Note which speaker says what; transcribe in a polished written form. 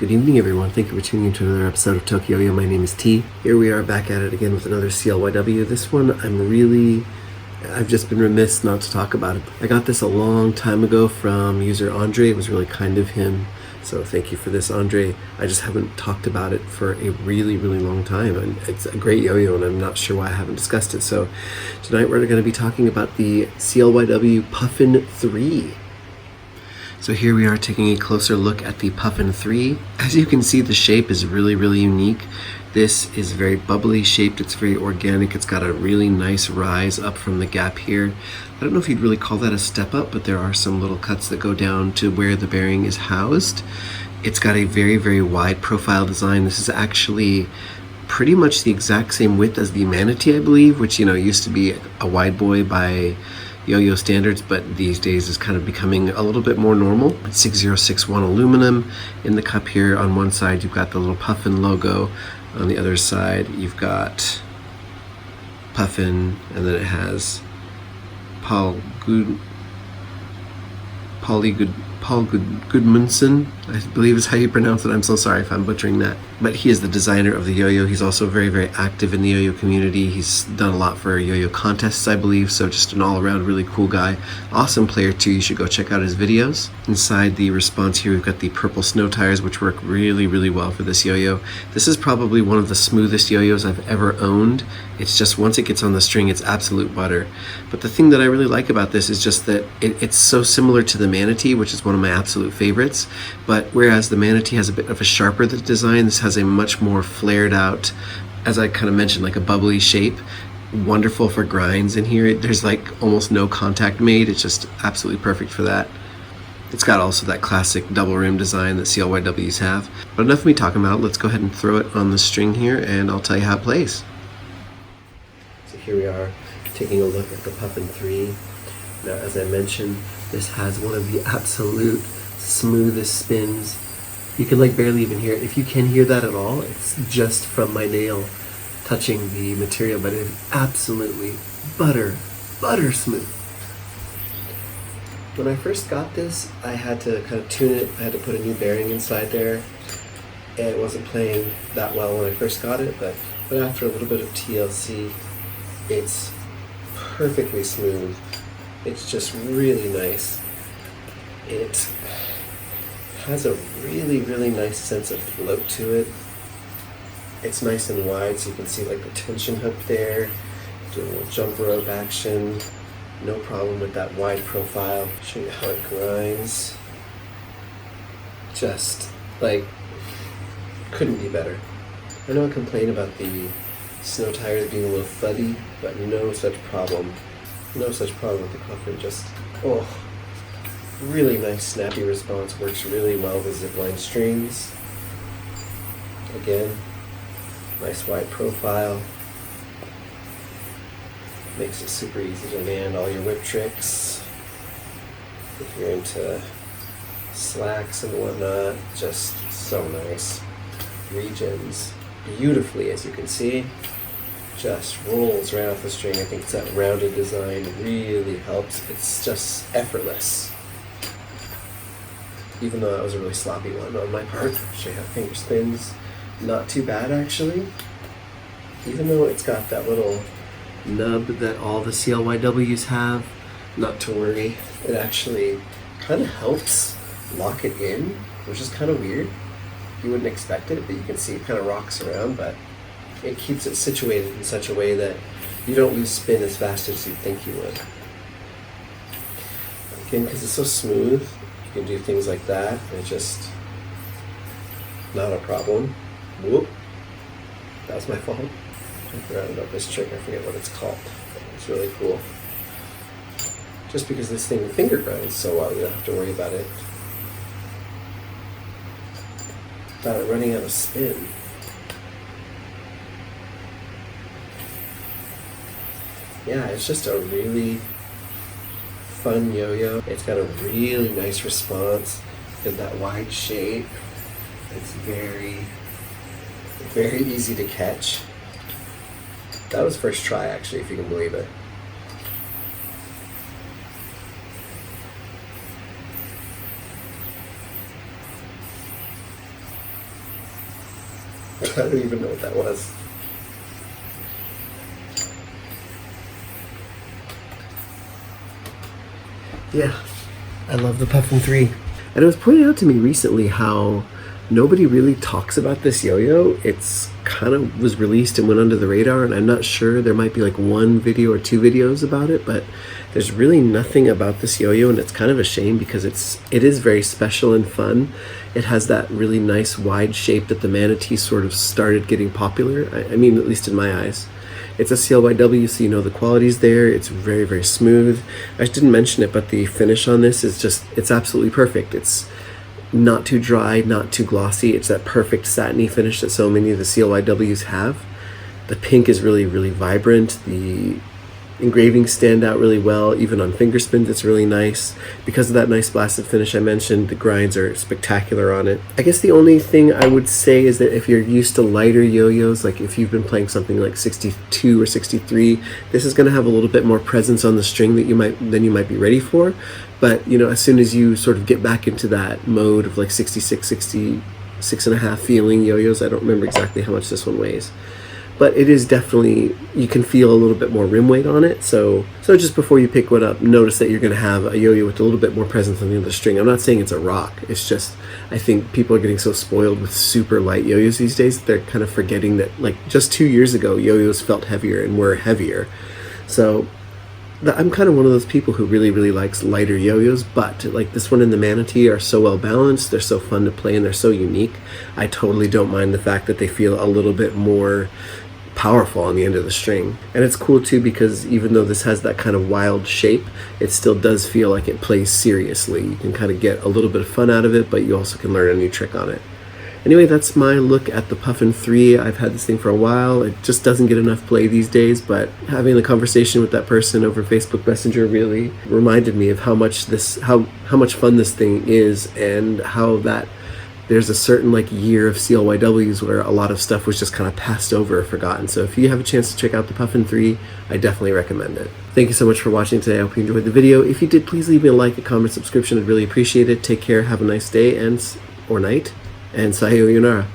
Speaker 1: Good evening, everyone. Thank you for tuning into another episode of TokYo-Yo. My name is T. Here we are back at it again with another CLYW. This one, I've just been remiss not to talk about it. I got this a long time ago from user Andre. It was really kind of him. So thank you for this, Andre. I just haven't talked about it for a really, really long time. And it's a great yo-yo, and I'm not sure why I haven't discussed it. So tonight we're going to be talking about the CLYW Puffin 3. So here we are taking a closer look at the Puffin 3. As you can see, the shape is really, really unique. This is very bubbly shaped, it's very organic, it's got a really nice rise up from the gap here. I don't know if you'd really call that a step up, but there are some little cuts that go down to where the bearing is housed. It's got a very, very wide profile design. This is actually pretty much the exact same width as the Manatee, I believe, which, you know, used to be a wide boy by yo-yo standards, but these days is kind of becoming a little bit more normal. 6061 aluminum in the cup here. On one side you've got the little Puffin logo, on the other side you've got Puffin, and then it has Paul Gudmundsson, I believe is how you pronounce it. I'm so sorry if I'm butchering that. But he is the designer of the yo-yo. He's also very, very active in the yo-yo community. He's done a lot for yo-yo contests, I believe, so just an all-around really cool guy. Awesome player too. You should go check out his videos. Inside the response here, we've got the purple snow tires, which work really, really well for this yo-yo. This is probably one of the smoothest yo-yos I've ever owned. It's just, once it gets on the string, it's absolute butter. But the thing that I really like about this is just that it's so similar to the Manatee, which is one of my absolute favorites. But whereas the Manatee has a bit of a sharper design, this has a much more flared out, as I kind of mentioned, like a bubbly shape. Wonderful for grinds in here. There's like almost no contact made. It's just absolutely perfect for that. It's got also that classic double rim design that CLYWs have. But enough of me talking about it. Let's go ahead and throw it on the string here, and I'll tell you how it plays. So here we are taking a look at the Puffin 3. Now, as I mentioned, this has one of the absolute smoothest spins. You can like barely even hear it. If you can hear that at all, it's just from my nail touching the material, but it is absolutely butter smooth. When I first got this, I had to kind of tune it. I had to put a new bearing inside there, and it wasn't playing that well when I first got it, but after a little bit of TLC, it's perfectly smooth. It's just really nice. It has a really, really nice sense of float to it. It's nice and wide, so you can see like the tension hook there. Do a little jump rope action. No problem with that wide profile. Show you how it grinds. Just like, couldn't be better. I know I complain about the snow tires being a little thuddy, but no such problem. No such problem with the Puffin. Just, oh, really nice snappy response. Works really well with zipline strings. Again, nice wide profile. Makes it super easy to land all your whip tricks. If you're into slacks and whatnot, just so nice. Regions beautifully, as you can see. Just rolls right off the string. I think it's that rounded design really helps. It's just effortless. Even though that was a really sloppy one on my part. Show you how finger spins. Not too bad, actually. Even though it's got that little nub that all the CLYWs have, not to worry. It actually kind of helps lock it in, which is kind of weird. You wouldn't expect it, but you can see it kind of rocks around, but it keeps it situated in such a way that you don't lose spin as fast as you think you would. Again, because it's so smooth, you can do things like that, and it's just not a problem. Whoop. That was my fault. I forgot about this trick. I forget what it's called. It's really cool. Just because this thing finger grinds so well, you don't have to worry about it. About it running out of spin. Yeah, it's just a really fun yo-yo. It's got a really nice response in that wide shape. It's very, very easy to catch. That was first try, actually, if you can believe it. I don't even know what that was. Yeah, I love the Puffin 3. And it was pointed out to me recently how nobody really talks about this yo-yo. It's kind of was released and went under the radar, and I'm not sure, there might be like one video or two videos about it, but there's really nothing about this yo-yo, and it's kind of a shame because it is very special and fun. It has that really nice wide shape that the Manatee sort of started getting popular. I mean, at least in my eyes. It's a CLYW, so you know the quality's there. It's very, very smooth. I just didn't mention it, but the finish on this is just, it's absolutely perfect. It's not too dry, not too glossy. It's that perfect satiny finish that so many of the CLYWs have. The pink is really, really vibrant. The engravings stand out really well. Even on finger spins, it's really nice. Because of that nice blasted finish I mentioned, the grinds are spectacular on it. I guess the only thing I would say is that if you're used to lighter yo-yos, like if you've been playing something like 62 or 63, this is going to have a little bit more presence on the string that you might be ready for. But you know, as soon as you sort of get back into that mode of like 66, 66 and a half feeling yo-yos, I don't remember exactly how much this one weighs, but it is definitely, you can feel a little bit more rim weight on it. So just before you pick one up, notice that you're going to have a yo-yo with a little bit more presence on the other string. I'm not saying it's a rock. It's just, I think people are getting so spoiled with super light yo-yos these days, they're kind of forgetting that like just 2 years ago, yo-yos felt heavier and were heavier. So I'm kind of one of those people who really, really likes lighter yo-yos, but like this one and the Manatee are so well balanced, they're so fun to play, and they're so unique. I totally don't mind the fact that they feel a little bit more powerful on the end of the string. And it's cool too because even though this has that kind of wild shape, it still does feel like it plays seriously. You can kind of get a little bit of fun out of it, but you also can learn a new trick on it. Anyway, that's my look at the Puffin 3. I've had this thing for a while. It just doesn't get enough play these days, but having the conversation with that person over Facebook Messenger really reminded me of how much fun this thing is, and how that there's a certain like year of CLYWs where a lot of stuff was just kind of passed over or forgotten. So if you have a chance to check out the Puffin 3, I definitely recommend it. Thank you so much for watching today. I hope you enjoyed the video. If you did, please leave me a like, a comment, subscription. I'd really appreciate it. Take care, have a nice day or night, and sayonara.